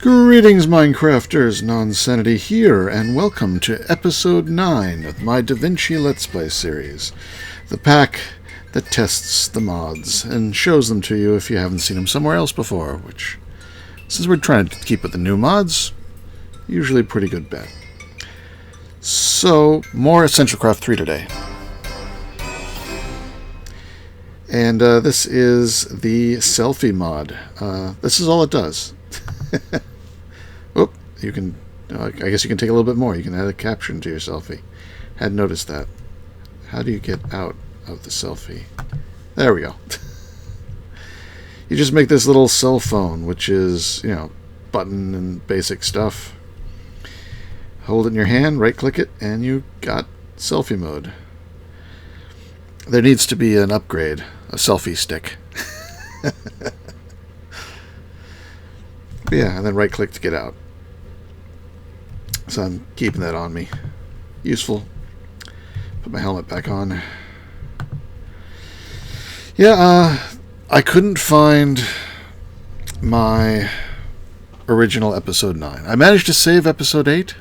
Greetings, Minecrafters! Nonsanity here, and welcome to Episode 9 of my DeVinci Let's Play series. The pack that tests the mods and shows them to you if you haven't seen them somewhere else before, which, since we're trying to keep with the new mods, usually a pretty good bet. So, more EssentialCraft 3 today. And this is the selfie mod. This is all it does. Oh, you can. I guess you can take a little bit more. You can add a caption to your selfie. Hadn't noticed that. How do you get out of the selfie? There we go. You just make this little cell phone, which is, button and basic stuff. Hold it in your hand, right-click it, and you got selfie mode. There needs to be an upgrade, a selfie stick. But yeah, and then right-click to get out. So I'm keeping that on me. Useful. Put my helmet back on. Yeah, I couldn't find my original Episode 9. I managed to save Episode 8,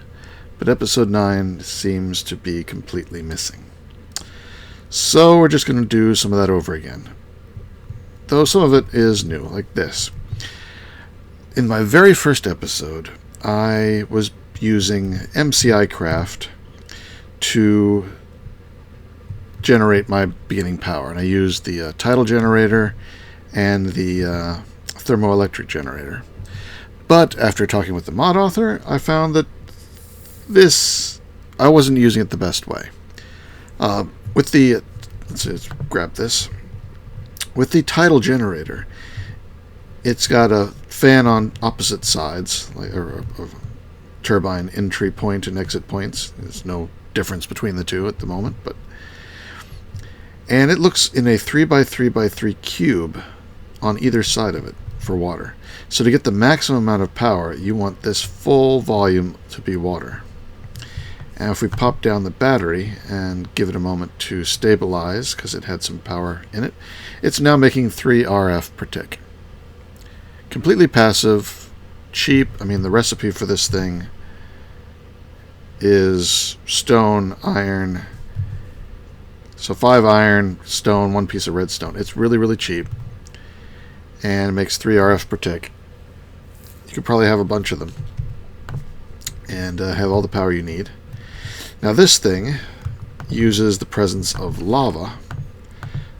but Episode 9 seems to be completely missing. So we're just going to do some of that over again. Though some of it is new, like this. In my very first episode, I was using EssentialCraft to generate my beginning power. And I used the tidal generator and the thermoelectric generator. But after talking with the mod author, I found that I wasn't using it the best way. With the, let's grab this. With the tidal generator, it's got a fan on opposite sides, or a turbine entry point and exit points. There's no difference between the two at the moment, and it looks in a 3x3x3 cube on either side of it for water. So to get the maximum amount of power, you want this full volume to be water. And if we pop down the battery and give it a moment to stabilize, because it had some power in it, it's now making 3 RF per tick. Completely passive, cheap. I mean, the recipe for this thing is stone, iron. So 5 iron, stone, 1 piece of redstone. It's really, really cheap. And it makes 3 RF per tick. You could probably have a bunch of them. And have all the power you need. Now this thing uses the presence of lava.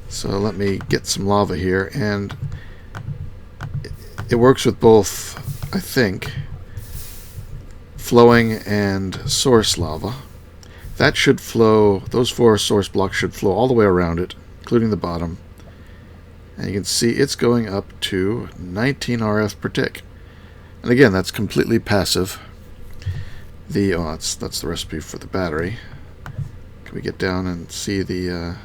So let me get some lava here, and it works with both, I think, flowing and source lava. That should flow, those 4 source blocks should flow all the way around it, including the bottom. And you can see it's going up to 19 RF per tick. And again, that's completely passive. That's the recipe for the battery. Can we get down and see the...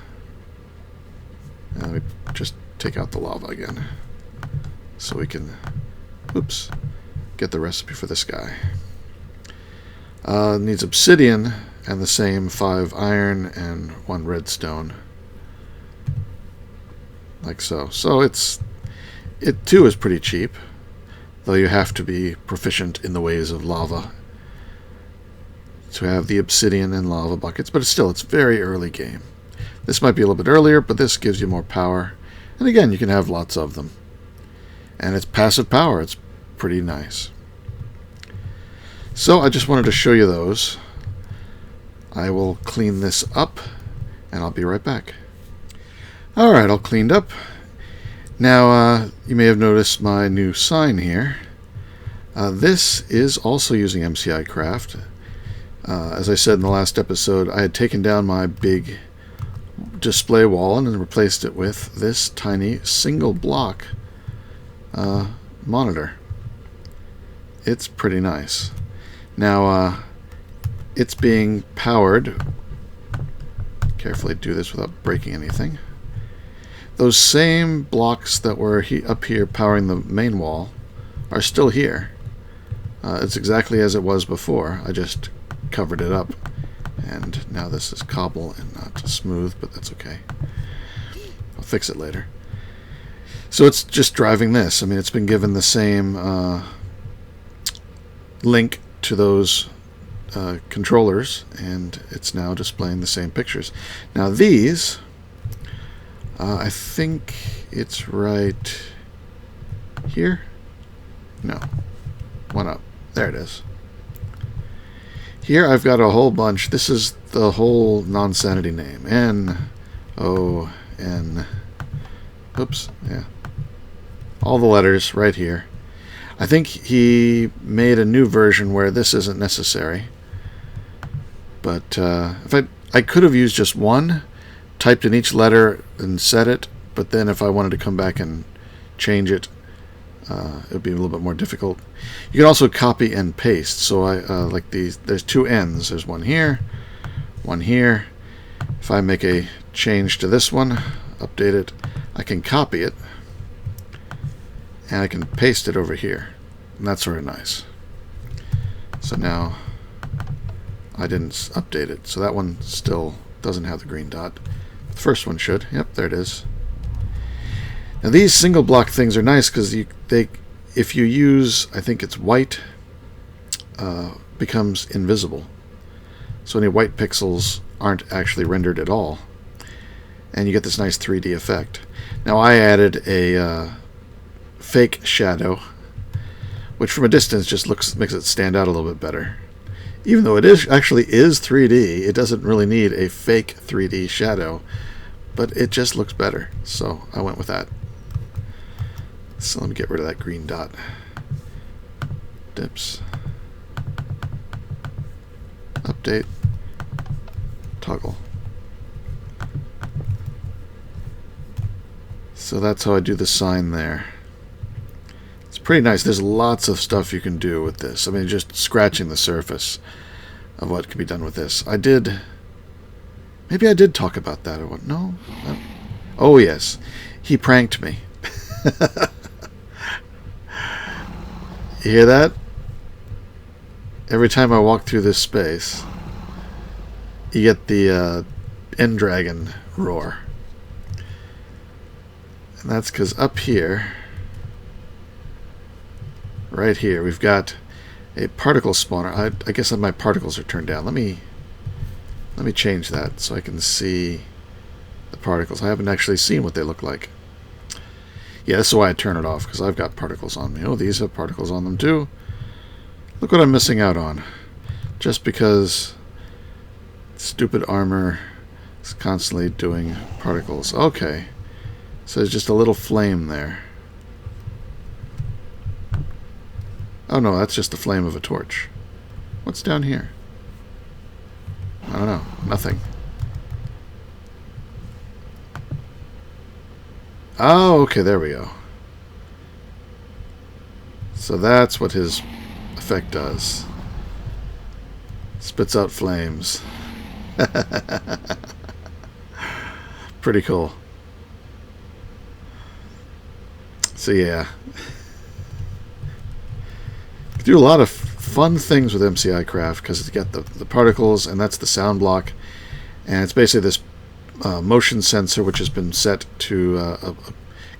let me just take out the lava again, so we can, get the recipe for this guy. Needs obsidian and the same 5 iron and 1 redstone, like so. So it too is pretty cheap, though you have to be proficient in the ways of lava to have the obsidian and lava buckets, but it's very early game. This might be a little bit earlier, but this gives you more power, and again, you can have lots of them. And it's passive power. It's pretty nice. So I just wanted to show you those. I will clean this up, and I'll be right back. Alright, all cleaned up. Now, you may have noticed my new sign here. This is also using EssentialCraft. As I said in the last episode, I had taken down my big display wall and then replaced it with this tiny single block monitor. It's pretty nice. Now, it's being powered. Carefully do this without breaking anything. Those same blocks that were up here powering the main wall are still here. It's exactly as it was before. I just covered it up. And now this is cobble and not smooth, but that's okay. I'll fix it later. So it's just driving this. I mean, it's been given the same link to those controllers, and it's now displaying the same pictures. Now these, I think it's right here. No, one up. There it is. Here I've got a whole bunch. This is the whole Nonsanity name. N-O-N. Oops, yeah. All the letters right here. I think he made a new version where this isn't necessary. But if I could have used just one, typed in each letter and set it, but then if I wanted to come back and change it, it would be a little bit more difficult. You can also copy and paste. So I like these. There's two N's. There's one here, one here. If I make a change to this one, update it, I can copy it, and I can paste it over here. And that's sort of nice. So now I didn't update it. So that one still doesn't have the green dot. The first one should. Yep, there it is. Now these single block things are nice because if you use, I think it's white, becomes invisible. So any white pixels aren't actually rendered at all. And you get this nice 3D effect. Now I added a fake shadow, which from a distance just makes it stand out a little bit better. Even though it actually is 3D, it doesn't really need a fake 3D shadow, but it just looks better. So I went with that. So let me get rid of that green dot. Dips. Update. Toggle. So that's how I do the sign there. It's pretty nice. There's lots of stuff you can do with this. I mean, just scratching the surface of what can be done with this. Maybe I did talk about that or what? No? Oh, yes. He pranked me. You hear that? Every time I walk through this space, you get the end dragon roar. And that's because up here, right here, we've got a particle spawner. I guess my particles are turned down. Let me change that so I can see the particles. I haven't actually seen what they look like. Yeah, that's why I turn it off, because I've got particles on me. Oh, these have particles on them too. Look what I'm missing out on. Just because stupid armor is constantly doing particles. Okay. So there's just a little flame there. Oh no, that's just the flame of a torch. What's down here? I don't know. Nothing. Oh, okay, there we go. So that's what his effect does. Spits out flames. Pretty cool. So yeah. You can do a lot of fun things with EssentialCraft because it's got the particles, and that's the sound block. And it's basically this motion sensor which has been set to a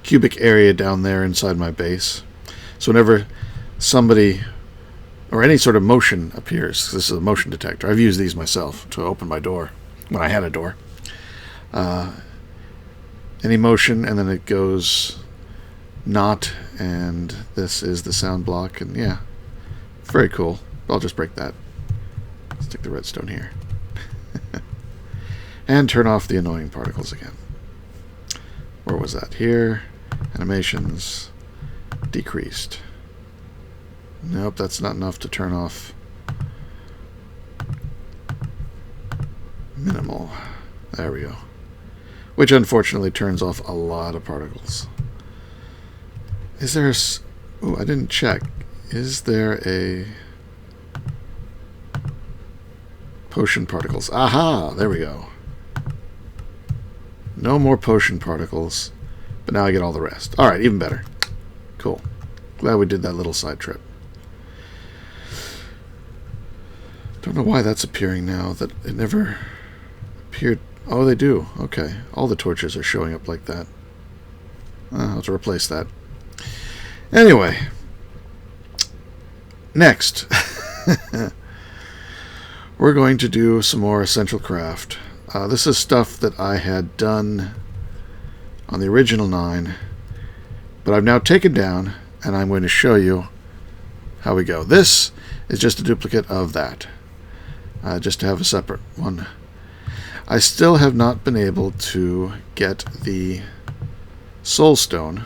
cubic area down there inside my base. So whenever somebody or any sort of motion appears, this is a motion detector. I've used these myself to open my door when I had a door. Any motion, and then it goes not, and this is the sound block, and yeah, very cool. I'll just break that. Stick the redstone here. And turn off the annoying particles again. Where was that? Here. Animations. Decreased. Nope, that's not enough to turn off. Minimal. There we go. Which unfortunately turns off a lot of particles. Is there a... Oh, I didn't check. Is there a... Potion particles. Aha! There we go. No more potion particles, but now I get all the rest. Alright, even better. Cool. Glad we did that little side trip. Don't know why that's appearing now, that it never appeared. Oh, they do. Okay. All the torches are showing up like that. I'll have to replace that. Anyway. Next. We're going to do some more EssentialCraft. This is stuff that I had done on the original 9, but I've now taken down, and I'm going to show you how we go. This is just a duplicate of that, just to have a separate one. I still have not been able to get the Soul Stone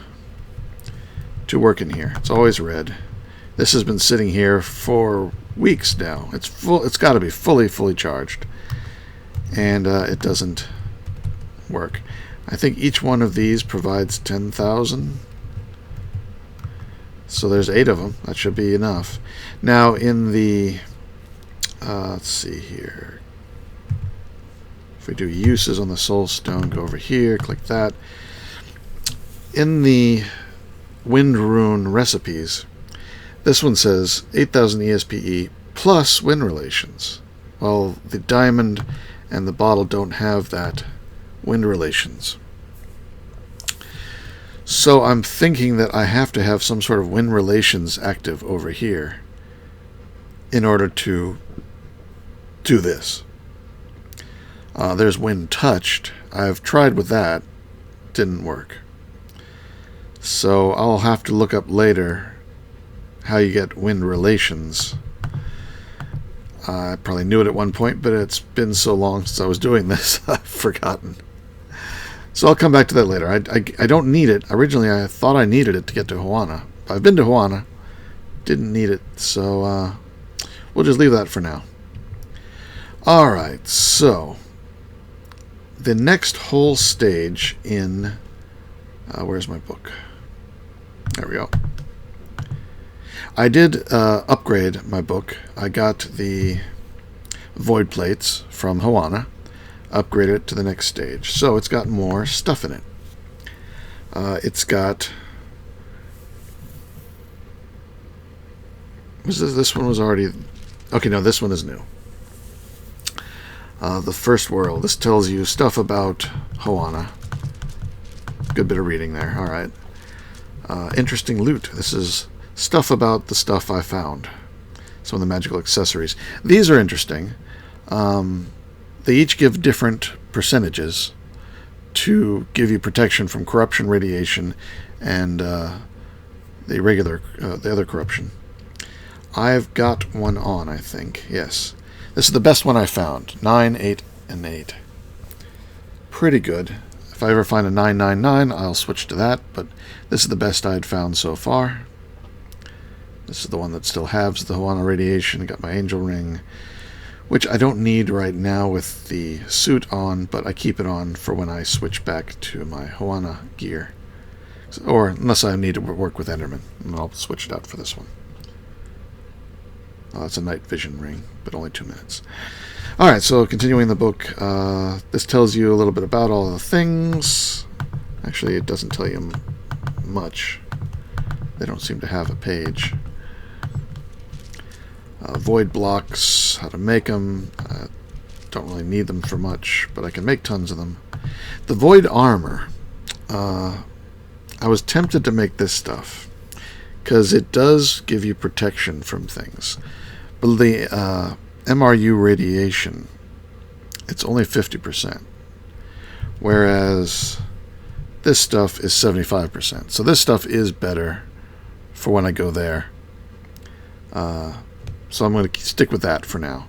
to work in here. It's always red. This has been sitting here for weeks now. It's full. It's got to be fully charged, and it doesn't work. I think each one of these provides 10,000. So there's 8 of them. That should be enough. Now in the let's see here. If we do uses on the Soul Stone, go over here, click that. In the Wind Rune recipes, this one says 8,000 ESPE plus wind relations. Well, the diamond and the bottle don't have that wind relations. So I'm thinking that I have to have some sort of wind relations active over here in order to do this. There's wind touched. I've tried with that. Didn't work. So I'll have to look up later how you get wind relations. I probably knew it at one point, but it's been so long since I was doing this, I've forgotten. So I'll come back to that later. I don't need it. Originally, I thought I needed it to get to Huana. I've been to Huana. Didn't need it, so we'll just leave that for now. Alright, so the next whole stage in... where's my book? There we go. I did upgrade my book. I got the void plates from Huana, upgraded it to the next stage. So it's got more stuff in it. It's got... This one was already... Okay, no, this one is new. The First World. This tells you stuff about Huana. Good bit of reading there. Alright. Interesting loot. This is stuff about the stuff I found. Some of the magical accessories. These are interesting. They each give different percentages to give you protection from corruption, radiation, and the other corruption. I've got one on, I think. Yes. This is the best one I found. 9, 8, and 8. Pretty good. If I ever find a 999, I'll switch to that, but this is the best I'd found so far. This is the one that still halves the Huana radiation. I got my angel ring, which I don't need right now with the suit on, but I keep it on for when I switch back to my Huana gear. Or unless I need to work with Enderman, and I'll switch it out for this one. Oh, it's a night vision ring, but only 2 minutes. Alright, so continuing the book, this tells you a little bit about all the things. Actually, it doesn't tell you much. They don't seem to have a page. Void blocks, how to make them. Don't really need them for much, but I can make tons of them. The void armor. I was tempted to make this stuff, because it does give you protection from things. But the MRU radiation, it's only 50%. Whereas this stuff is 75%. So this stuff is better for when I go there. So I'm going to stick with that for now.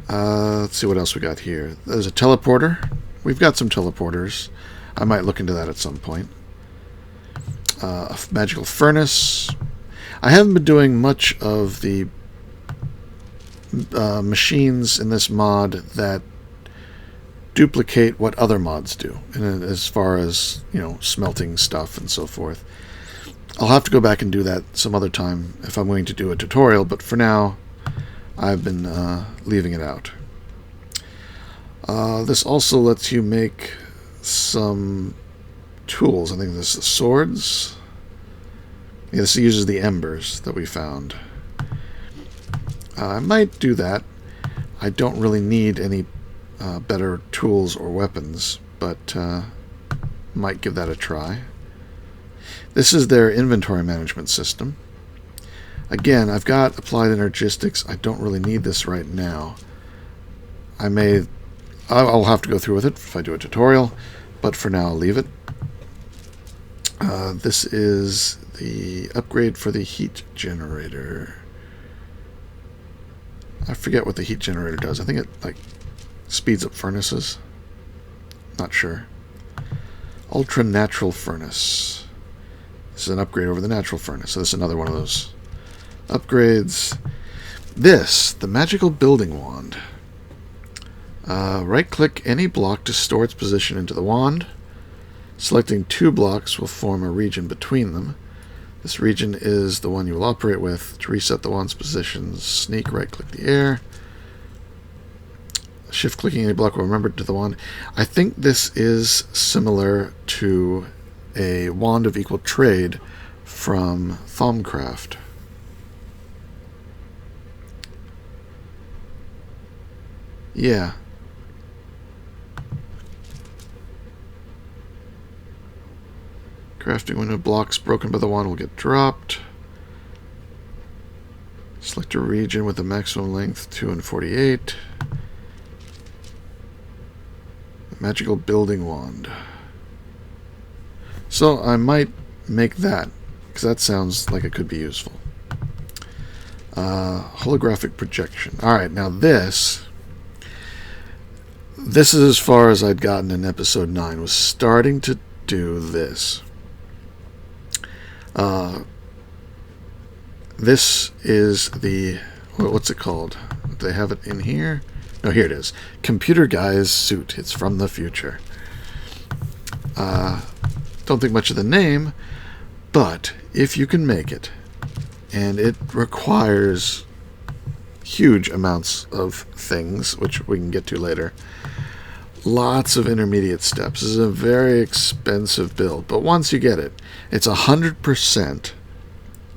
Let's see what else we got here. There's a teleporter. We've got some teleporters. I might look into that at some point. A magical furnace. I haven't been doing much of the machines in this mod that duplicate what other mods do, and as far as, you know, smelting stuff and so forth. I'll have to go back and do that some other time if I'm going to do a tutorial, but for now I've been leaving it out. This also lets you make some tools. I think this is swords. Yeah, this uses the embers that we found. I might do that. I don't really need any better tools or weapons, but might give that a try. This is their inventory management system. Again, I've got applied energistics. I don't really need this right now. I'll have to go through with it if I do a tutorial, but for now I'll leave it. This is the upgrade for the heat generator. I forget what the heat generator does. I think it like speeds up furnaces. Not sure. Ultra natural furnace. This is an upgrade over the natural furnace. So this is another one of those upgrades. This, the magical building wand. Right-click any block to store its position into the wand. Selecting 2 blocks will form a region between them. This region is the one you will operate with. To reset the wand's position, sneak right-click the air. Shift-clicking any block will remember to the wand. I think this is similar to a wand of equal trade from Thaumcraft. Yeah. Crafting window blocks broken by the wand will get dropped. Select a region with a maximum length 2 and 48. Magical building wand. So I might make that, because that sounds like it could be useful. Holographic projection. Alright, now this is as far as I'd gotten in episode 9, was starting to do this. This is the, what's it called? Do they have it in here? No, here it is. Computer Guy's suit. It's from the future. Don't think much of the name, but if you can make it, and it requires huge amounts of things, which we can get to later, lots of intermediate steps. This is a very expensive build, but once you get it, it's 100%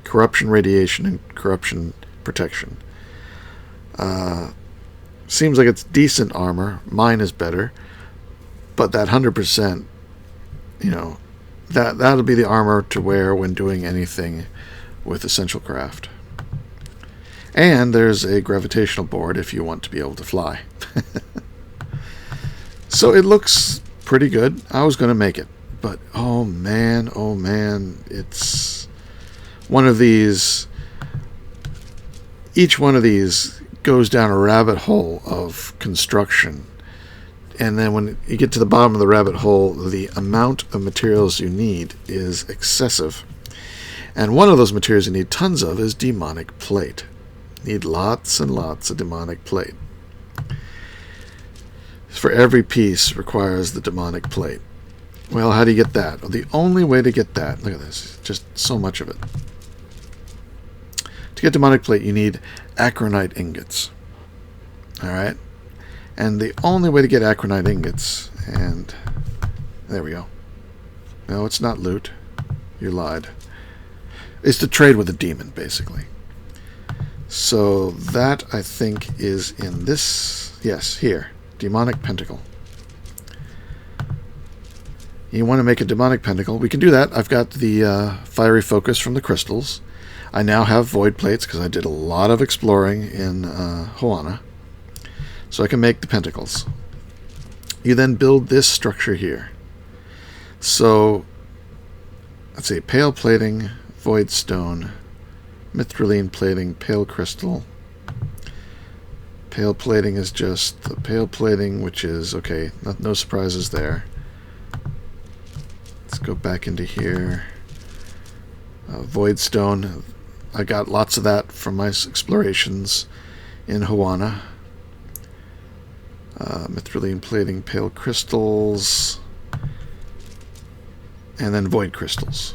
corruption radiation and corruption protection. Seems like it's decent armor. Mine is better, but that 100%, you know, that'll be the armor to wear when doing anything with EssentialCraft. And there's a gravitational board if you want to be able to fly. So it looks pretty good. I was going to make it, but oh man, it's one of these. Each one of these goes down a rabbit hole of construction, and then when you get to the bottom of the rabbit hole, the amount of materials you need is excessive. And one of those materials you need tons of is demonic plate. You need lots and lots of demonic plate. For every piece requires the demonic plate. Well, how do you get that? Well, the only way to get that, look at this, just so much of it. To get demonic plate, you need acronite ingots. Alright? And the only way to get acronite ingots, and there we go. No, it's not loot. You lied. Is to trade with a demon, basically. So that, I think, is in this, yes, here. Demonic pentacle. You want to make a demonic pentacle? We can do that. I've got the fiery focus from the crystals. I now have void plates because I did a lot of exploring in Hoana. So I can make the pentacles. You then build this structure here. So, let's see, pale plating, void stone, mithrylene plating, pale crystal. Pale plating is just the pale plating, which is, okay, no surprises there. Let's go back into here. Void stone. I got lots of that from my explorations in Hoana. Mithrylene plating, pale crystals, and then void crystals.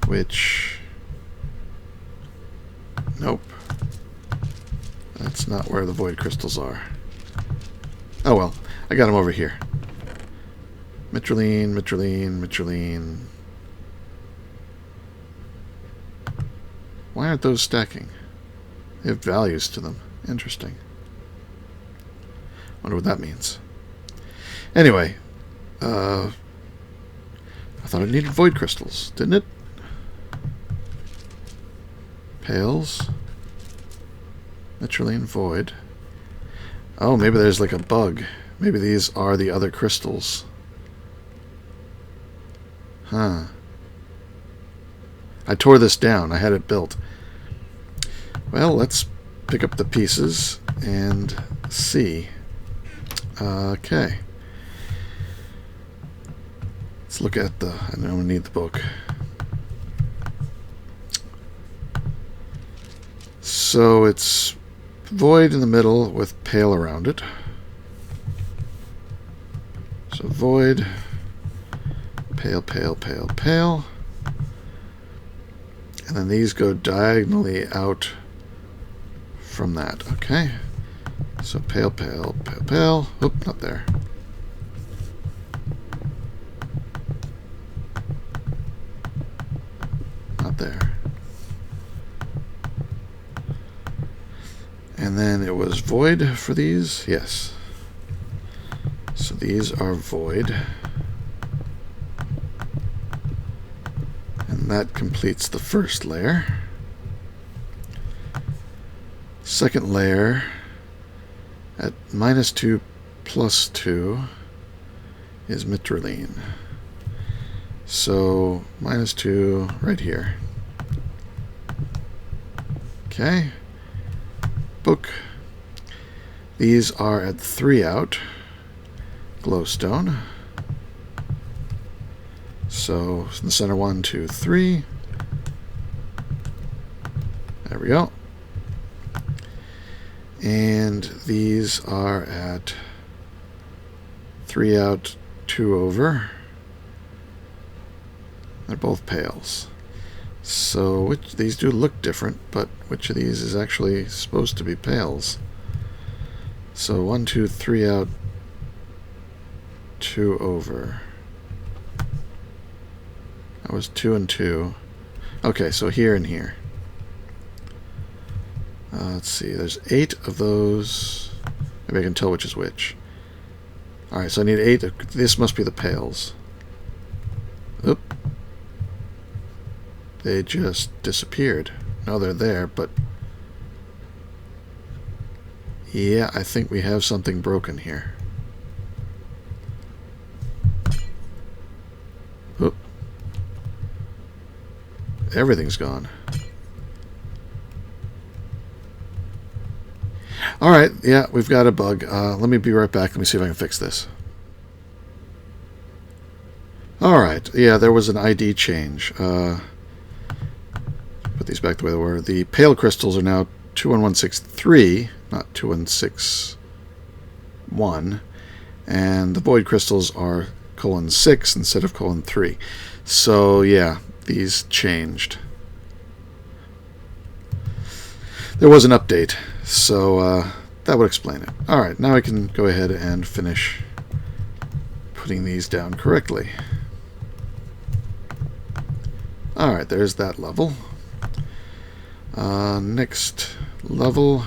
Which, nope. That's not where the void crystals are. Oh well, I got them over here. Mithrylene, mithrylene, mithrylene. Why aren't those stacking? They have values to them. Interesting. Wonder what that means. Anyway, I thought it needed void crystals, didn't it? Pales. Mitraline void. Oh, maybe there's like a bug. Maybe these are the other crystals. Huh. I tore this down. I had it built. Well, let's pick up the pieces and see. Okay. Let's look at the... I know we need the book. So it's void in the middle with pale around it. So void, pale, pale, pale, pale. And then these go diagonally out from that. Okay. So pale, pale, pale, pale. Oop, not there. Not there. And then it was void for these. Yes. So these are void. And that completes the first layer. Second layer at -2 +2 is mitraline. So -2 right here. Okay. Book. These are at 3 out. Glowstone. So in the center 1, 2, 3. There we go. And these are at 3 out, 2 over. They're both pales. So these do look different, but which of these is actually supposed to be pales? So 1, 2, 3 out, 2 over. That was 2 and 2. Okay, so here and here. Let's see, there's 8 of those. Maybe I can tell which is which. Alright, so I need 8. This must be the pales. Oop. They just disappeared. No, they're there, but... yeah, I think we have something broken here. Oop. Everything's gone. Alright, yeah, we've got a bug. Let me be right back. Let me see if I can fix this. Alright, yeah, there was an ID change. Put these back the way they were. The pale crystals are now 21163, not 2161. And the void crystals are :6 instead of :3. So, yeah, these changed. There was an update, so that would explain it. Alright, now I can go ahead and finish putting these down correctly. Alright, there's that level. Next level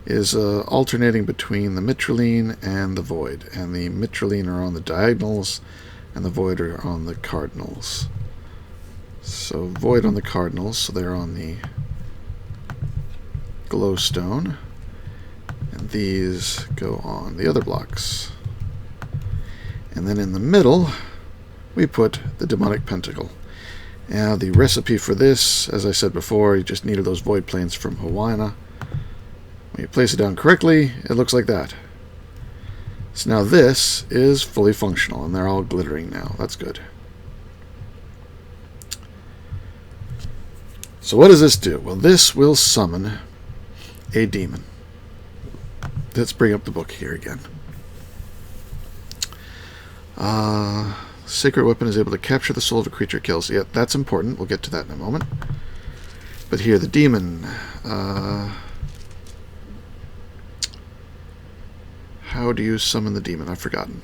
is alternating between the mitraline and the void. And the mitraline are on the diagonals, and the void are on the cardinals. So void on the cardinals, so they're on the glowstone, and these go on the other blocks. And then in the middle we put the demonic pentacle. Now the recipe for this, as I said before, you just needed those void planes from Hawaiiana. When you place it down correctly, it looks like that. So now this is fully functional, and they're all glittering now. That's good. So what does this do? Well, this will summon a demon. Let's bring up the book here again. Sacred weapon is able to capture the soul of a creature it kills. Yeah, that's important. We'll get to that in a moment. But here, the demon. How do you summon the demon? I've forgotten.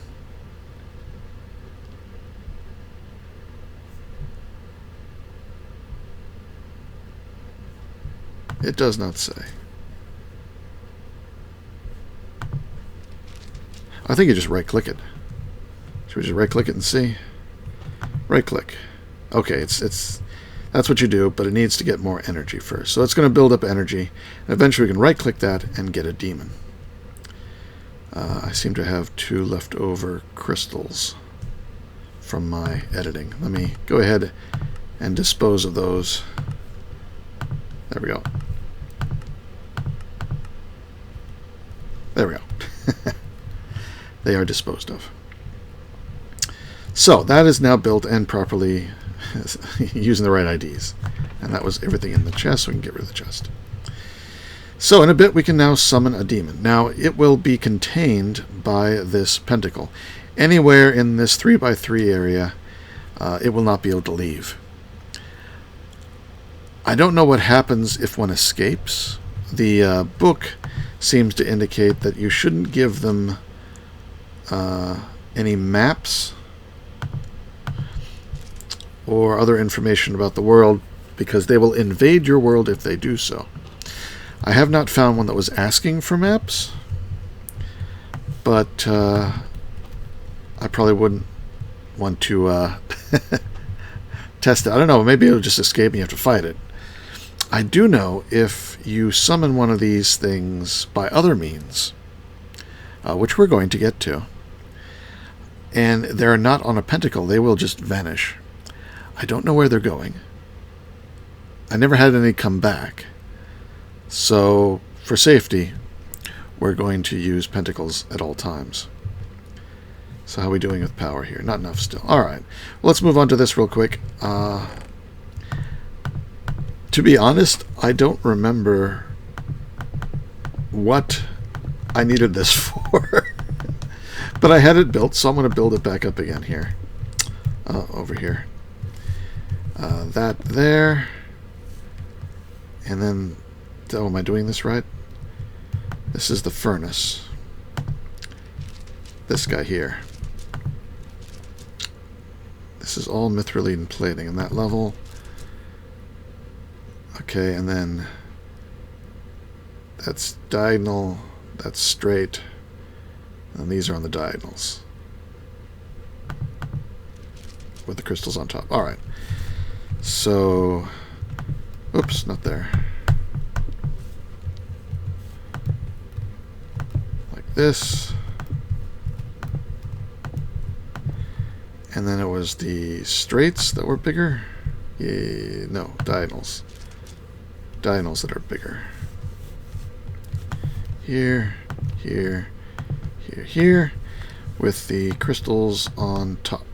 It does not say. I think you just right-click it. Should we just right-click it and see? Right-click. Okay, it's That's what you do, but it needs to get more energy first. So it's going to build up energy, and eventually we can right-click that and get a demon. I seem to have 2 leftover crystals from my editing. Let me go ahead and dispose of those. There we go. There we go. They are disposed of. So that is now built and properly using the right IDs. And that was everything in the chest, so we can get rid of the chest. So in a bit we can now summon a demon. Now it will be contained by this pentacle. Anywhere in this 3x3 area, it will not be able to leave. I don't know what happens if one escapes. The book seems to indicate that you shouldn't give them any maps or other information about the world, because they will invade your world if they do so. I have not found one that was asking for maps, but I probably wouldn't want to test it. I don't know, maybe it'll just escape and you have to fight it. I do know if you summon one of these things by other means, which we're going to get to, and they're not on a pentacle, they will just vanish. I don't know where they're going. I never had any come back. So, for safety, we're going to use pentacles at all times. So how are we doing with power here? Not enough still. Alright, well, let's move on to this real quick. To be honest, I don't remember what I needed this for. But I had it built, so I'm going to build it back up again here. Over here. That there. And then, oh, am I doing this right? This is the furnace. This guy here. This is all mithrylene plating in that level. Okay, and then that's diagonal, that's straight, and these are on the diagonals with the crystals on top. Alright, so, oops, not there. Like this. And then it was the straights that were bigger. Yeah, no, diagonals. Diagonals that are bigger. Here, here, here, here, with the crystals on top.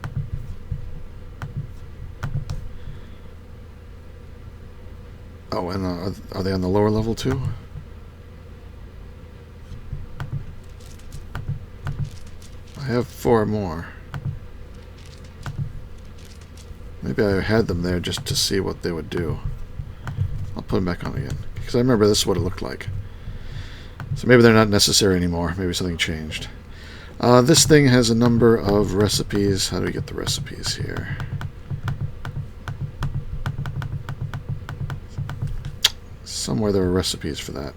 Oh, and are they on the lower level too? I have 4 more. Maybe I had them there just to see what they would do. I'll put them back on again, because I remember this is what it looked like. So maybe they're not necessary anymore. Maybe something changed. This thing has a number of recipes. How do we get the recipes here? Somewhere there are recipes for that.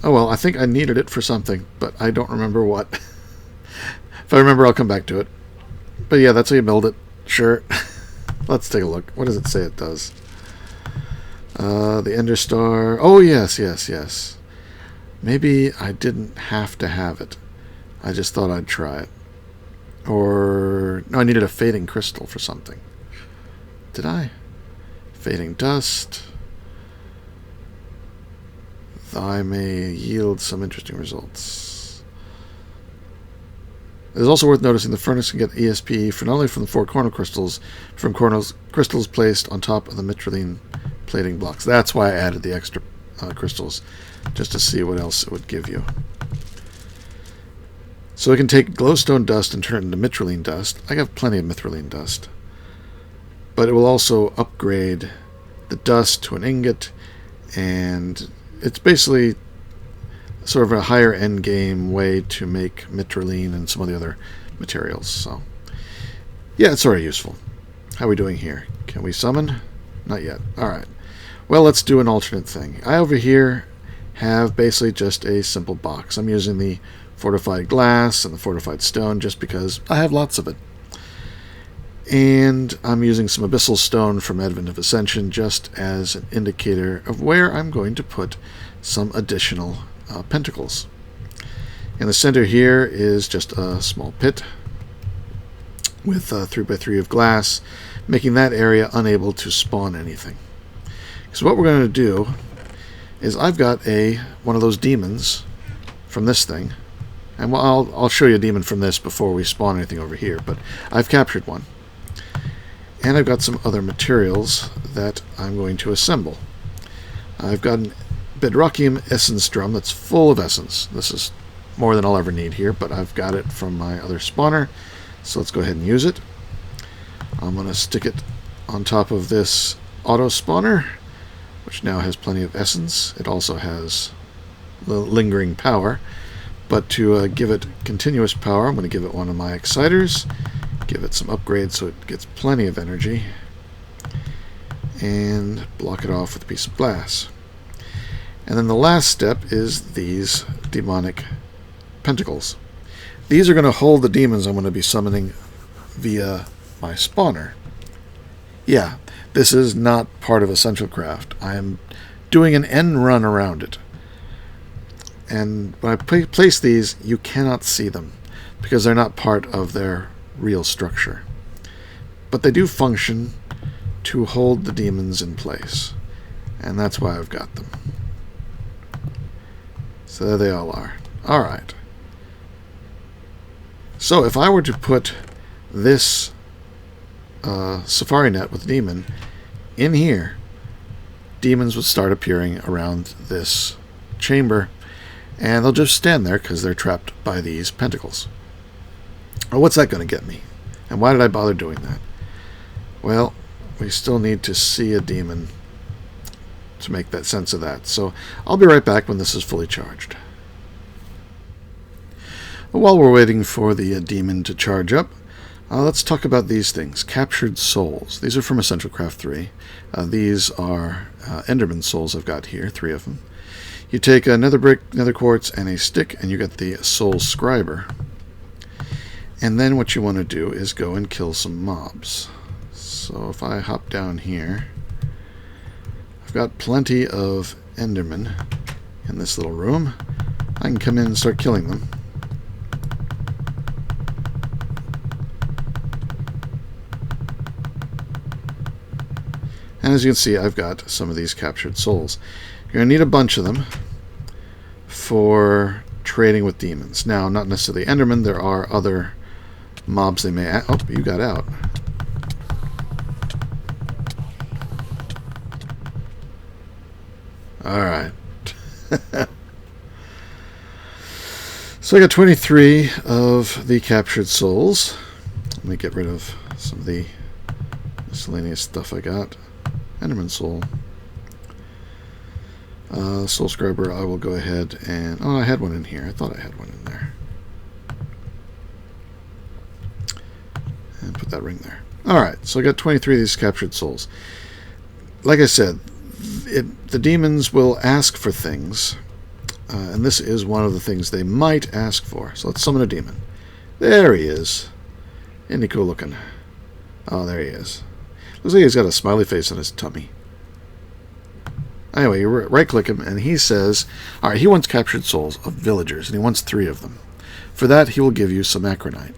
Oh well, I think I needed it for something, but I don't remember what. If I remember, I'll come back to it. But yeah, that's how you build it. Sure. Let's take a look. What does it say it does? The Ender Star. Oh, yes, yes, yes. Maybe I didn't have to have it. I just thought I'd try it. Or, no, I needed a fading crystal for something. Did I? Fading dust. I may yield some interesting results. It is also worth noticing the furnace can get ESP for not only from the 4 corner crystals, from crystals placed on top of the mithrylene plating blocks. That's why I added the extra crystals, just to see what else it would give you. So we can take glowstone dust and turn it into mithrylene dust. I have plenty of mithrylene dust. But it will also upgrade the dust to an ingot, and it's basically sort of a higher end game way to make mithrylene and some of the other materials. So yeah, it's sort of useful. How are we doing here? Can we summon? Not yet. Alright. Well, let's do an alternate thing. I over here have basically just a simple box. I'm using the fortified glass and the fortified stone just because I have lots of it. And I'm using some Abyssal Stone from Advent of Ascension just as an indicator of where I'm going to put some additional pentacles. In the center here is just a small pit with 3x3 of glass, making that area unable to spawn anything. So what we're going to do is I've got one of those demons from this thing, and I'll show you a demon from this before we spawn anything over here, but I've captured one. And I've got some other materials that I'm going to assemble. I've got an Bedrockium essence drum that's full of essence. This is more than I'll ever need here, but I've got it from my other spawner, so let's go ahead and use it. I'm going to stick it on top of this auto spawner, which now has plenty of essence. It also has lingering power, but to give it continuous power, I'm going to give it one of my exciters, give it some upgrades so it gets plenty of energy, and block it off with a piece of glass. And then the last step is these demonic pentacles. These are going to hold the demons I'm going to be summoning via my spawner. Yeah, this is not part of EssentialCraft. I am doing an end run around it. And when I place these, you cannot see them because they're not part of their real structure. But they do function to hold the demons in place. And that's why I've got them. So there they all are. Alright. So if I were to put this safari net with demon in here, demons would start appearing around this chamber, and they'll just stand there because they're trapped by these pentacles. Well, what's that going to get me? And why did I bother doing that? Well, we still need to see a demon to make that sense of that. So I'll be right back when this is fully charged. While we're waiting for the demon to charge up, let's talk about these things. Captured souls. These are from EssentialCraft 3. These are Enderman souls I've got here, 3 of them. You take a nether brick, nether quartz, and a stick, and you get the soul scriber. And then what you want to do is go and kill some mobs. So if I hop down here, I've got plenty of Endermen in this little room. I can come in and start killing them. And as you can see, I've got some of these captured souls. You're going to need a bunch of them for trading with demons. Now, not necessarily Endermen. There are other mobs they may... Oh, you got out. Alright. So I got 23 of the captured souls. Let me get rid of some of the miscellaneous stuff I got. Enderman soul. Soul scriber, I will go ahead and... Oh, I had one in here. I thought I had one in there. And put that ring there. Alright, so I got 23 of these captured souls. Like I said, the demons will ask for things, and this is one of the things they might ask for. So let's summon a demon. There he is. Isn't he cool looking? Oh, there he is. Looks like he's got a smiley face on his tummy. Anyway, you right-click him, and he says, alright, he wants captured souls of villagers, and he wants 3 of them. For that, he will give you some acronite.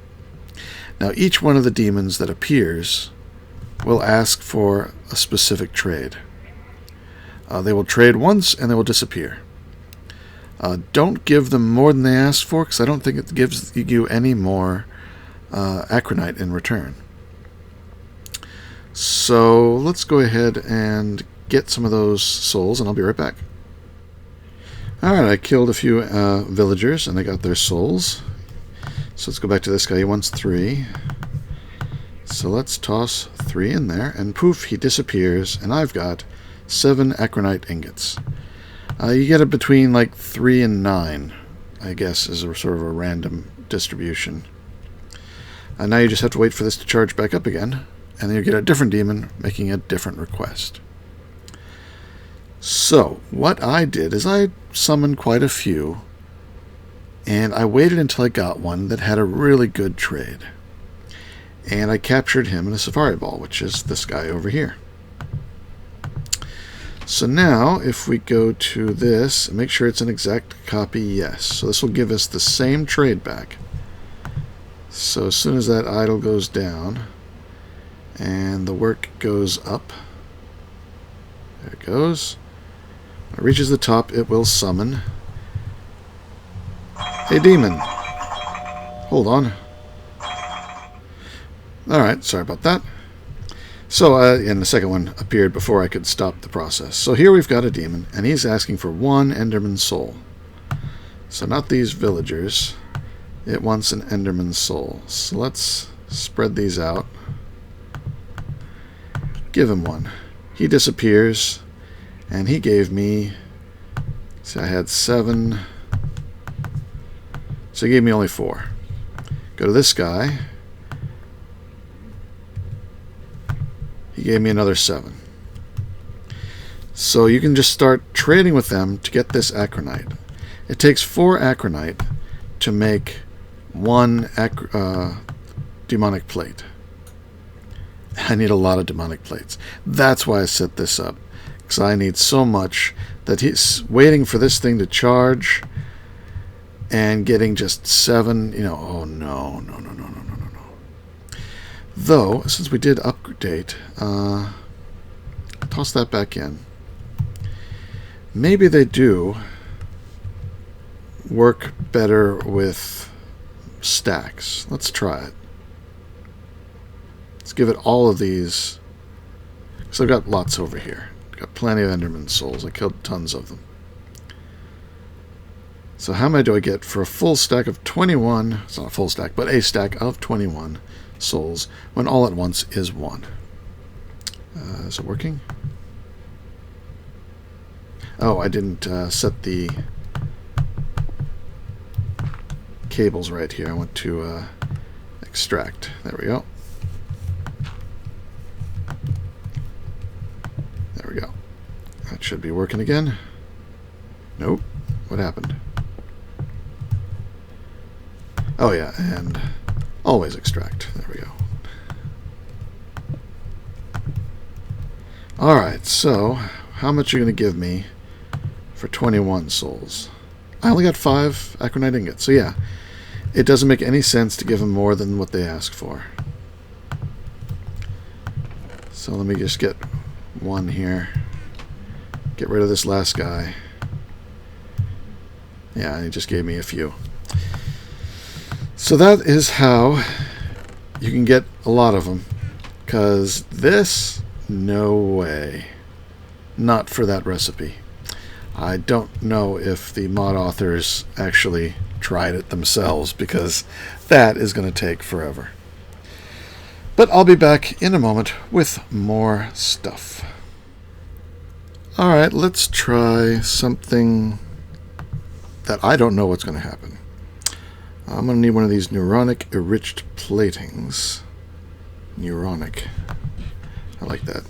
Now, each one of the demons that appears will ask for a specific trade. They will trade once, and they will disappear. Don't give them more than they ask for, because I don't think it gives you any more acronite in return. So let's go ahead and get some of those souls, and I'll be right back. Alright, I killed a few villagers, and I got their souls. So let's go back to this guy. He wants 3. So let's toss 3 in there, and poof, he disappears, and I've got 7 acronite ingots. You get it between like 3 and 9, I guess, is a sort of a random distribution. Now you just have to wait for this to charge back up again, and then you get a different demon making a different request. So, what I did is I summoned quite a few, and I waited until I got one that had a really good trade. And I captured him in a safari ball, which is this guy over here. So now, if we go to this, make sure it's an exact copy, yes. So this will give us the same trade back. So as soon as that idle goes down, and the work goes up, there it goes. When it reaches the top, it will summon a demon. Hold on. Alright, sorry about that. So, and the second one appeared before I could stop the process. So here we've got a demon, and he's asking for 1 Enderman soul. So not these villagers. It wants an Enderman soul. So let's spread these out. Give him 1. He disappears, and he gave me... See, I had 7. So he gave me only 4. Go to this guy. He gave me another 7. So you can just start trading with them to get this acronite. It takes 4 acronite to make 1 demonic plate. I need a lot of demonic plates. That's why I set this up. Because I need so much that he's waiting for this thing to charge and getting just 7, you know, oh no. Though, since we did update, toss that back in. Maybe they do work better with stacks. Let's try it. Let's give it all of these. So I've got lots over here. Got plenty of Enderman souls. I killed tons of them. So how many do I get for a full stack of 21? It's not a full stack, but a stack of 21 souls when all at once is 1. Is it working? Oh, I didn't set the cables right here. I want to extract. There we go. There we go. That should be working again. Nope. What happened? Oh yeah, and always extract. There we go. Alright, so how much are you going to give me for 21 souls? I only got 5 acronite ingots, so yeah. It doesn't make any sense to give them more than what they ask for. So let me just get 1 here. Get rid of this last guy. Yeah, he just gave me a few. So that is how you can get a lot of them. Because this, no way. Not for that recipe. I don't know if the mod authors actually tried it themselves, because that is going to take forever. But I'll be back in a moment with more stuff. Alright, let's try something that I don't know what's going to happen. I'm going to need one of these neuronic enriched platings. Neuronic. I like that.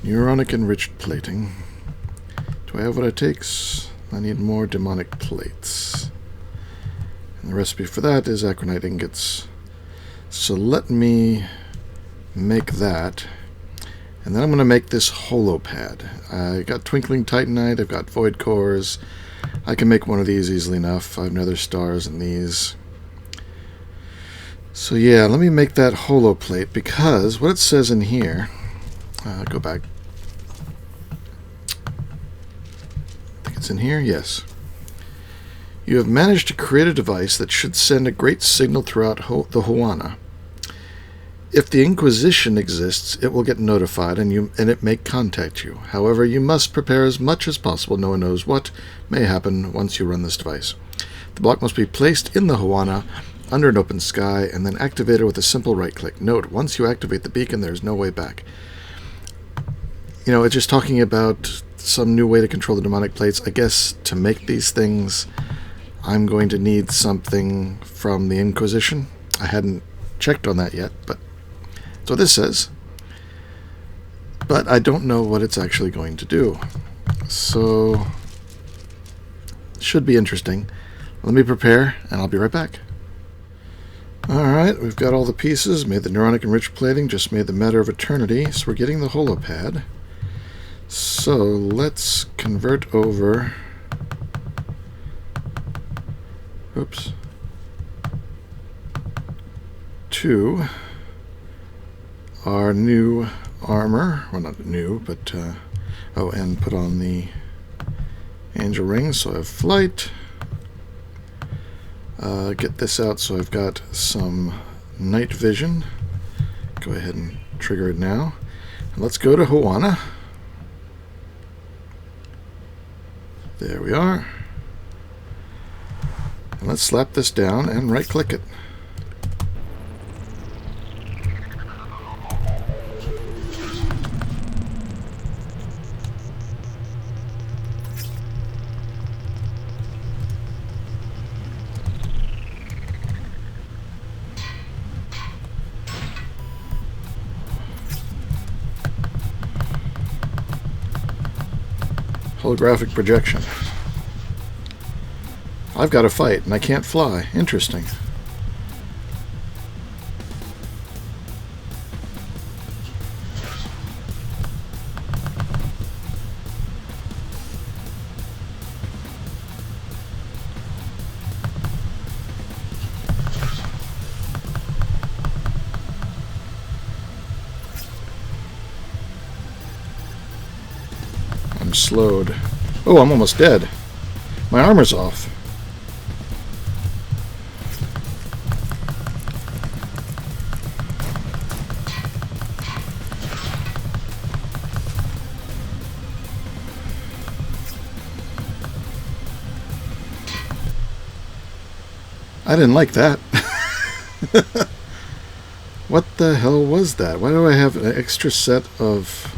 Neuronic enriched plating. Do I have what it takes? I need more demonic plates. And the recipe for that is acronite ingots. So let me make that. And then I'm going to make this holopad. I got twinkling titanite, I've got void cores. I can make one of these easily enough. I have nether stars in these. So yeah, let me make that holoplate, because what it says in here, go back. I think it's in here, yes. You have managed to create a device that should send a great signal throughout the Huana. If the Inquisition exists, it will get notified and it may contact you. However, you must prepare as much as possible. No one knows what may happen once you run this device. The block must be placed in the Huana under an open sky and then activated with a simple right-click. Note, once you activate the beacon, there is no way back. You know, it's just talking about some new way to control the demonic plates. I guess to make these things, I'm going to need something from the Inquisition. I hadn't checked on that yet, but that's what this says. But I don't know what it's actually going to do. So, should be interesting. Let me prepare, and I'll be right back. Alright, we've got all the pieces, made the neuronic enriched plating, just made the matter of eternity, so we're getting the holopad. So let's convert over... Oops. To our new armor. Well, not new, but... oh, and put on the angel rings, so I have flight. Get this out so I've got some night vision. Go ahead and trigger it now. And let's go to Hawana. There we are. And let's slap this down and right click it. Holographic projection. I've got to fight, and I can't fly. Interesting. I'm slowed. Oh, I'm almost dead. My armor's off. I didn't like that. What the hell was that? Why do I have an extra set of...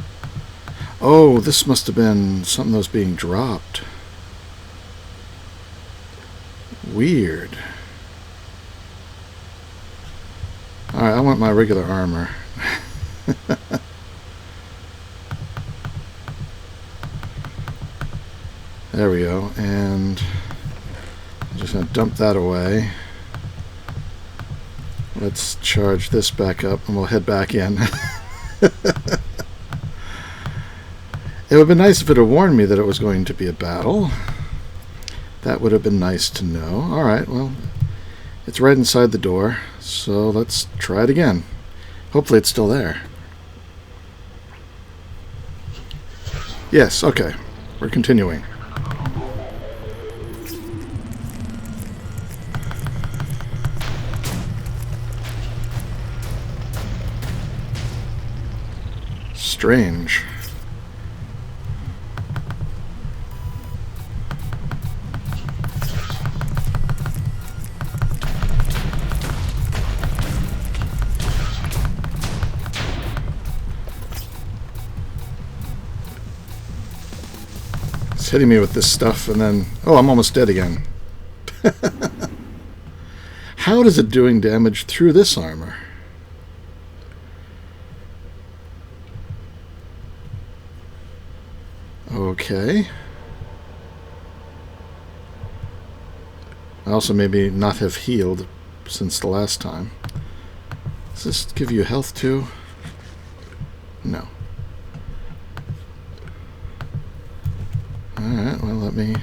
Oh, this must have been something that was being dropped. Weird. Alright, I want my regular armor. There we go, and I'm just going to dump that away. Let's charge this back up and we'll head back in. It would have been nice if it had warned me that it was going to be a battle. That would have been nice to know. Alright, well, it's right inside the door, so let's try it again. Hopefully it's still there. Yes, okay. We're continuing. Strange. It's hitting me with this stuff and then... Oh, I'm almost dead again. How is it doing damage through this armor? Okay. I also maybe not have healed since the last time. Does this give you health too? No. Alright, well let me...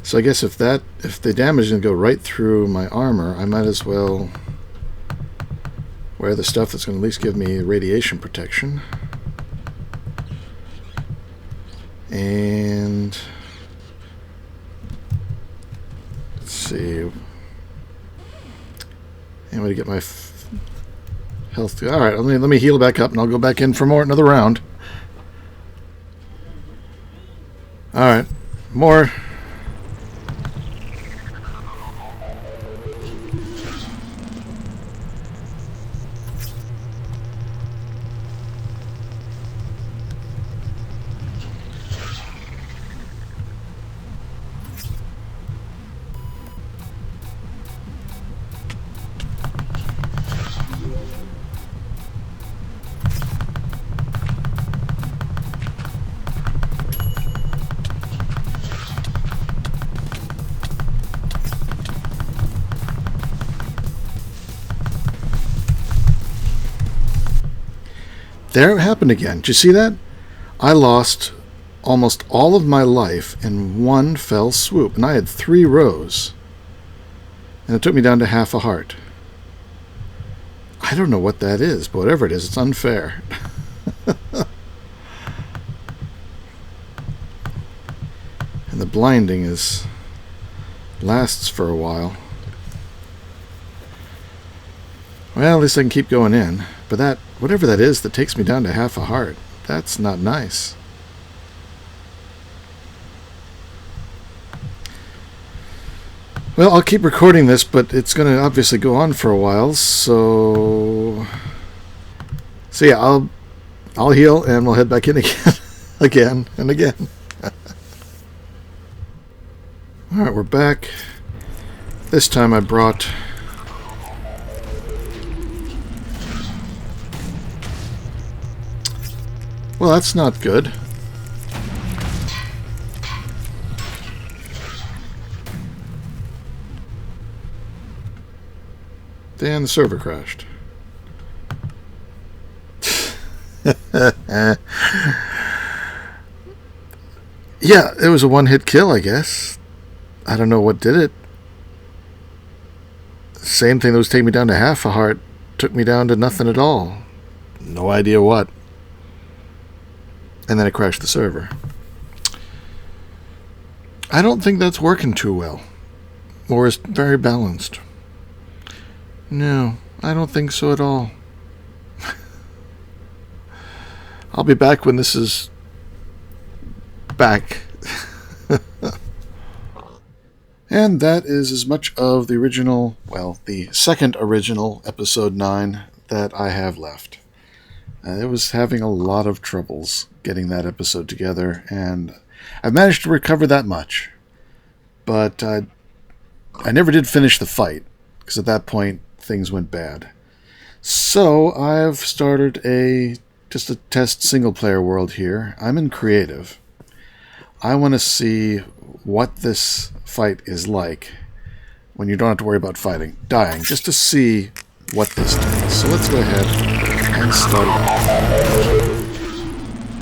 So I guess if the damage is going to go right through my armor, I might as well wear the stuff that's going to at least give me radiation protection. And... let's see... Anyway, to get my health... Alright, let me heal back up and I'll go back in for another round. Alright, more. There it happened again. Did you see that? I lost almost all of my life in one fell swoop, and I had 3 rows. And it took me down to half a heart. I don't know what that is, but whatever it is, it's unfair. And the blinding lasts for a while. Well, at least I can keep going in. But that, whatever that is that takes me down to half a heart, that's not nice. Well, I'll keep recording this, but it's going to obviously go on for a while, so yeah, I'll heal and we'll head back in again, again and again. All right, we're back. This time I brought well, that's not good. And the server crashed. Yeah, it was a one-hit kill, I guess. I don't know what did it. Same thing that was taking me down to half a heart took me down to nothing at all. No idea what. And then it crashed the server. I don't think that's working too well. Or is very balanced. No, I don't think so at all. I'll be back when this is back. And that is as much of the original, well, the second original episode 9 that I have left. I was having a lot of troubles getting that episode together, and I've managed to recover that much. But I never did finish the fight, because at that point, things went bad. So I've started just a test single-player world here. I'm in creative. I want to see what this fight is like when you don't have to worry about dying, just to see what this does. So let's go ahead and start it off.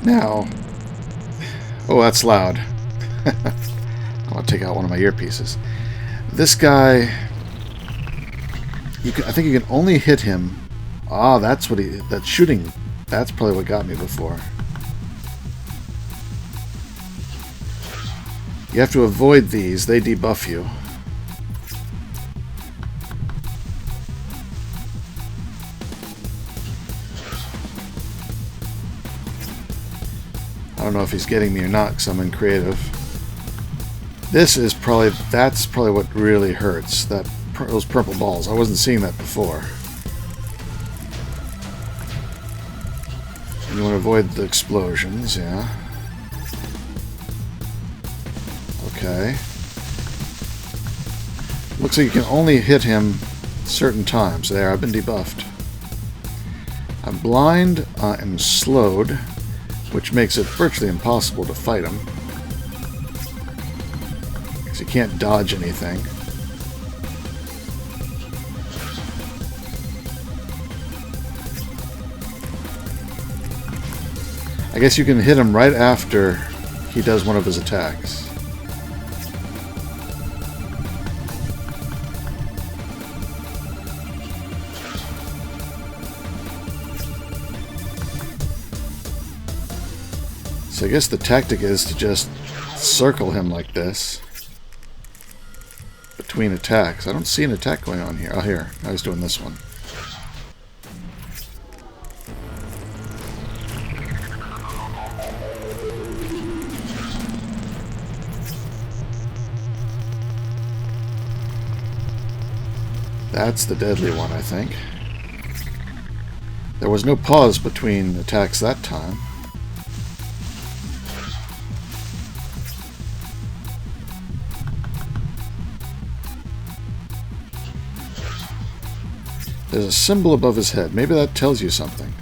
Now, oh, that's loud. I want to take out one of my earpieces. This guy, I think you can only hit him. Ah, that's what that's shooting. That's probably what got me before. You have to avoid these. They debuff you. I don't know if he's getting me or not because I'm in creative. That's probably what really hurts. Those purple balls. I wasn't seeing that before. And you want to avoid the explosions, yeah. Okay. Looks like you can only hit him certain times. There, I've been debuffed. I'm blind, I'm slowed, which makes it virtually impossible to fight him. Because you can't dodge anything. I guess you can hit him right after he does one of his attacks. So I guess the tactic is to just circle him like this between attacks. I don't see an attack going on here. Oh, here. I was doing this one. That's the deadly one, I think. There was no pause between attacks that time. There's a symbol above his head. Maybe that tells you something.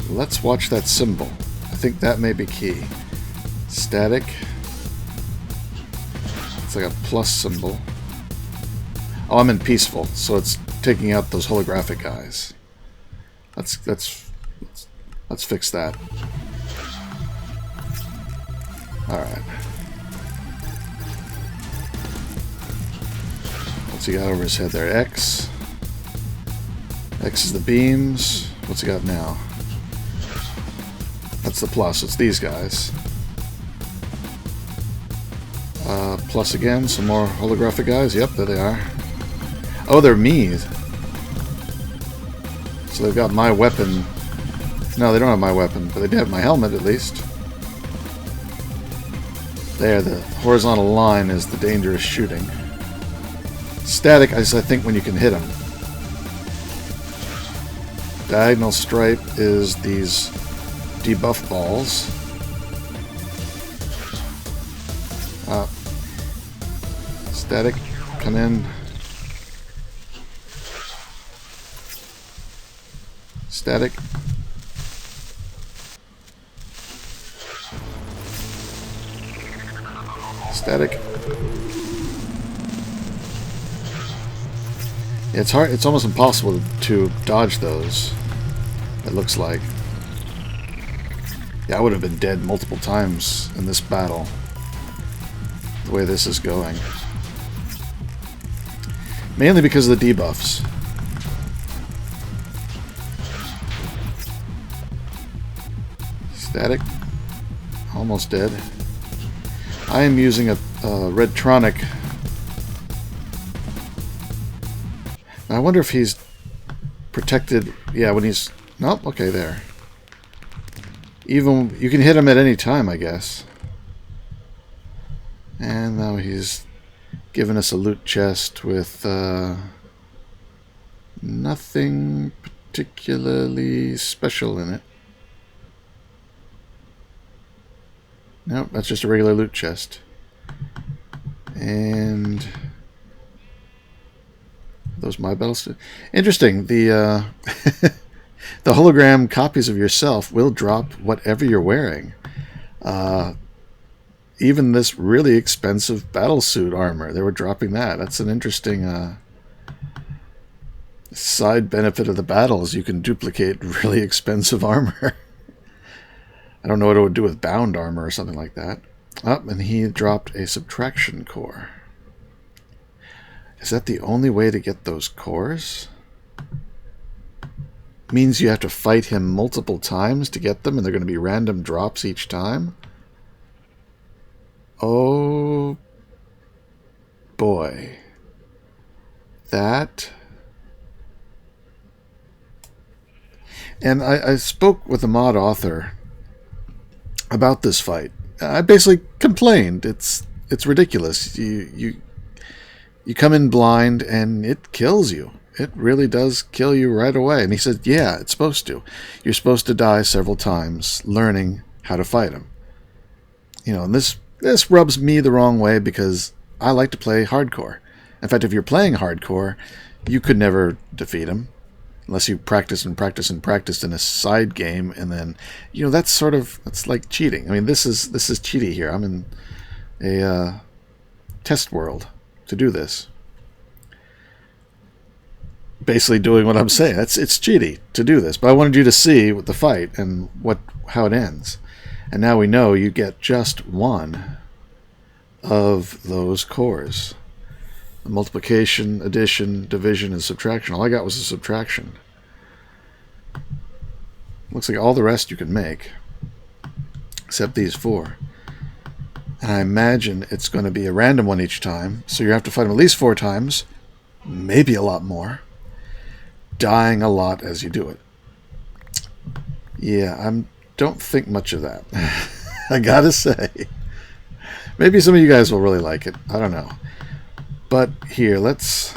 Let's watch that symbol. I think that may be key. Static. It's like a plus symbol. Oh, I'm in peaceful, so it's taking out those holographic guys. Let's fix that. Alright. What's he got over his head there? X. X is the beams. What's he got now? That's the plus. It's these guys. Plus again, some more holographic guys. Yep, there they are. Oh, they're me. So they've got my weapon. No, they don't have my weapon, but they do have my helmet at least. There, the horizontal line is the dangerous shooting. Static is, I think, when you can hit them. Diagonal stripe is these debuff balls. Static, come in. Static. Static. Yeah, it's hard. It's almost impossible to dodge those. It looks like. Yeah, I would have been dead multiple times in this battle. The way this is going. Mainly because of the debuffs. Static. Almost dead. I am using a Redtronic. I wonder if he's protected. Yeah, when he's... Nope, okay, there. Even... You can hit him at any time, I guess. And now he's given us a loot chest with nothing particularly special in it. Nope, that's just a regular loot chest. And those my battles. Interesting. The the hologram copies of yourself will drop whatever you're wearing. Even this really expensive battlesuit armor, they were dropping that. That's an interesting side benefit of the battles. You can duplicate really expensive armor. I don't know what it would do with bound armor or something like that. Oh, and he dropped a subtraction core. Is that the only way to get those cores? Means you have to fight him multiple times to get them, and they're going to be random drops each time? Oh boy. That... And I spoke with the mod author about this fight. I basically complained. It's ridiculous. You come in blind and it kills you. It really does kill you right away. And he said, yeah, it's supposed to. You're supposed to die several times learning how to fight him. You know, and this rubs me the wrong way because I like to play hardcore. In fact, if you're playing hardcore, you could never defeat him unless you practice and practice and practice in a side game, and then, you know, that's like cheating. I mean, this is cheaty here. I'm in a test world to do this. Basically doing what I'm saying. It's cheaty to do this, but I wanted you to see the fight and how it ends. And now we know you get just one of those cores. The multiplication, addition, division, and subtraction. All I got was a subtraction. Looks like all the rest you can make, except these four. And I imagine it's going to be a random one each time, so you have to fight them at least 4 times, maybe a lot more, dying a lot as you do it. Yeah, I don't think much of that. I gotta say. Maybe some of you guys will really like it. I don't know. But here, let's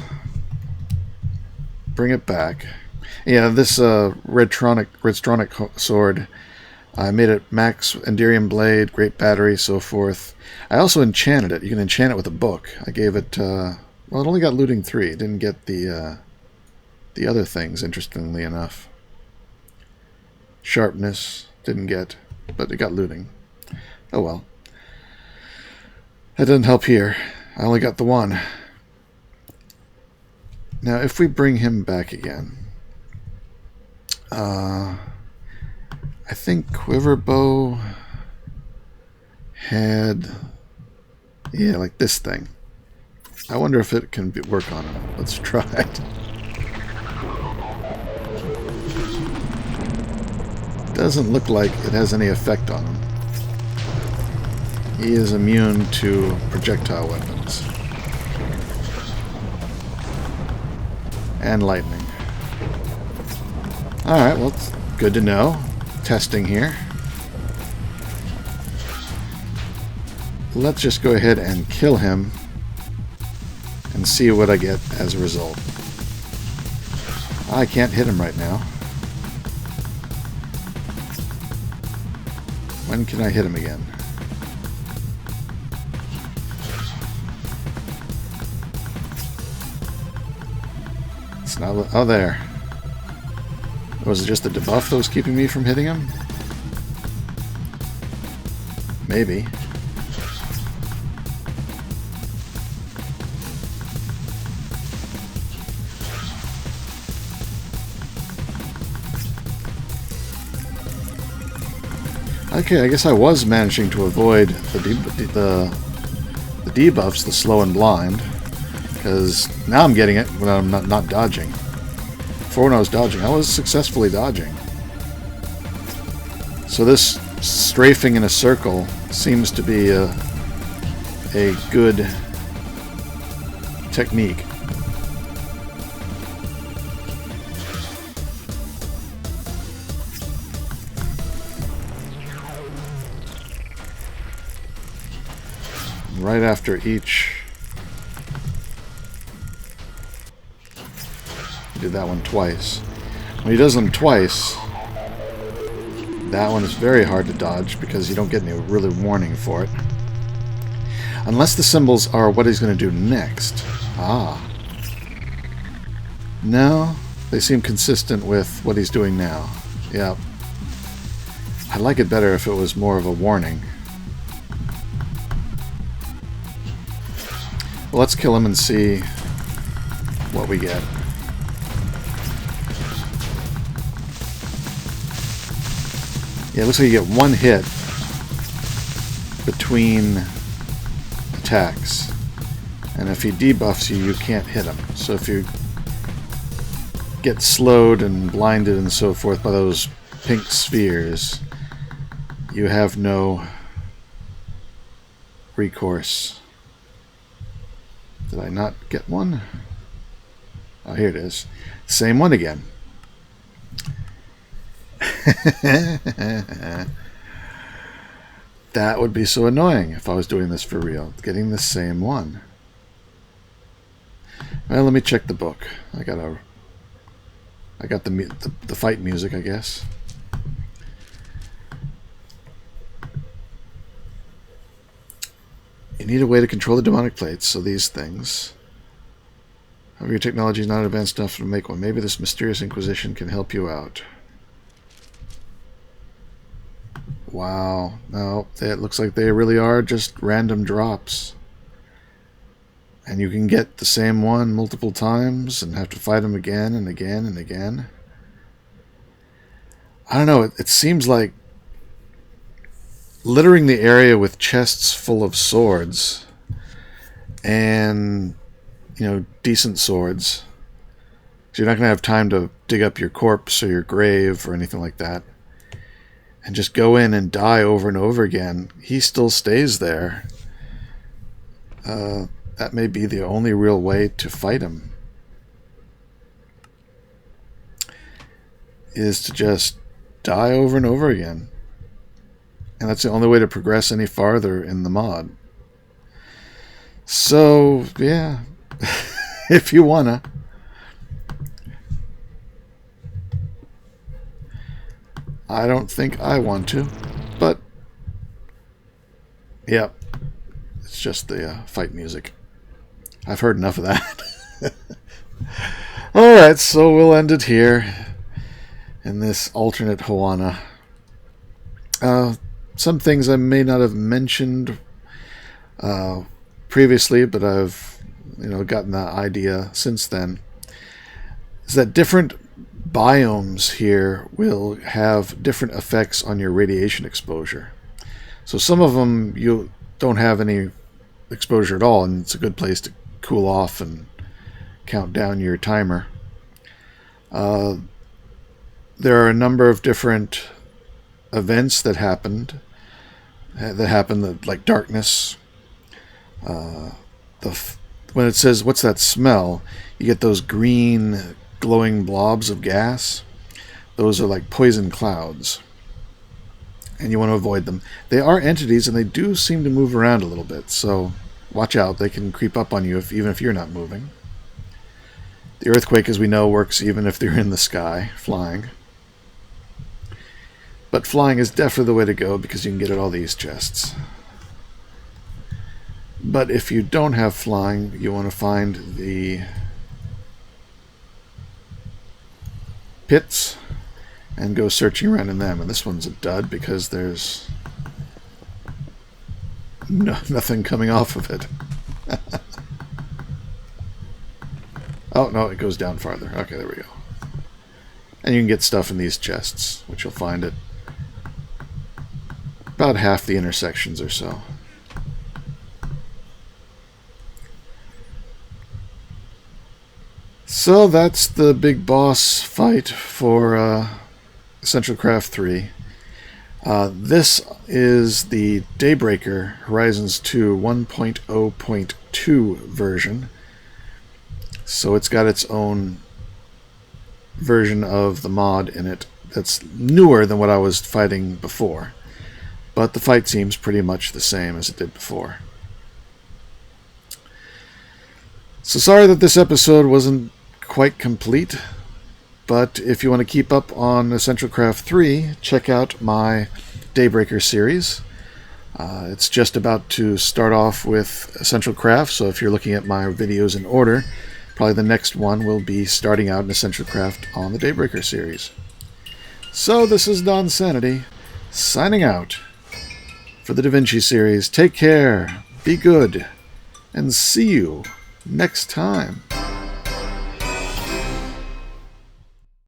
bring it back. Yeah, this Redstronic sword, I made it max Enderium blade, great battery, so forth. I also enchanted it. You can enchant it with a book. I gave it, well, it only got looting 3. It didn't get the other things, interestingly enough. Sharpness, didn't get, but it got looting. Oh well. That doesn't help here. I only got the 1. Now, if we bring him back again, I think Quiverbow had, yeah, like this thing. I wonder if it can work on him. Let's try it. Doesn't look like it has any effect on him. He is immune to projectile weapons. And lightning. Alright, well, it's good to know. Testing here. Let's just go ahead and kill him and see what I get as a result. I can't hit him right now. When can I hit him again? It's not... Oh, there. Was it just the debuff that was keeping me from hitting him? Maybe. Okay, I guess I was managing to avoid the debuffs, the slow and blind, because now I'm getting it when I'm not dodging. Before when I was dodging, I was successfully dodging. So this strafing in a circle seems to be a good technique. Right after each... He did that one twice. When he does them twice, that one is very hard to dodge because you don't get any really warning for it. Unless the symbols are what he's going to do next. Ah. No, they seem consistent with what he's doing now. Yep. I'd like it better if it was more of a warning. Well, let's kill him and see what we get. Yeah, it looks like you get one hit between attacks. And if he debuffs you, you can't hit him. So if you get slowed and blinded and so forth by those pink spheres, you have no recourse. Did I not get one? Oh, here it is. Same one again. That would be so annoying if I was doing this for real. Getting the same one. Well, let me check the book. I got the fight music, I guess. You need a way to control the demonic plates, so these things. However, your technology is not advanced enough to make one. Maybe this mysterious Inquisition can help you out. Wow. No, it looks like they really are just random drops. And you can get the same one multiple times and have to fight them again and again and again. I don't know, it seems like littering the area with chests full of swords and, you know, decent swords. So you're not going to have time to dig up your corpse or your grave or anything like that. And just go in and die over and over again. He still stays there. That may be the only real way to fight him. Is to just die over and over again. And that's the only way to progress any farther in the mod. So, yeah. If you wanna. I don't think I want to. But, yeah. It's just the fight music. I've heard enough of that. Alright, so we'll end it here. In this alternate Hoana. Some things I may not have mentioned previously, but I've gotten that idea since then, is that different biomes here will have different effects on your radiation exposure. So some of them you don't have any exposure at all, and it's a good place to cool off and count down your timer. There are a number of different events that happened, like darkness. When it says, "What's that smell?" you get those green glowing blobs of gas. Those are like poison clouds, and you want to avoid them. They are entities, and they do seem to move around a little bit, so watch out. They can creep up on you even if you're not moving. The earthquake, as we know, works even if they're in the sky, flying. But flying is definitely the way to go because you can get at all these chests. But if you don't have flying, you want to find the pits and go searching around in them. And this one's a dud because there's nothing coming off of it. Oh, no, it goes down farther. Okay, there we go. And you can get stuff in these chests, which you'll find at about half the intersections or so. So that's the big boss fight for EssentialCraft 3. This is the Daybreaker Horizons 2 1.0.2 version. So it's got its own version of the mod in it that's newer than what I was fighting before. But the fight seems pretty much the same as it did before. So sorry that this episode wasn't quite complete, but if you want to keep up on EssentialCraft 3, check out my Daybreaker series. It's just about to start off with EssentialCraft, so if you're looking at my videos in order, probably the next one will be starting out in EssentialCraft on the Daybreaker series. So this is Nonsanity, signing out for the DeVinci series. Take care, be good, and see you next time.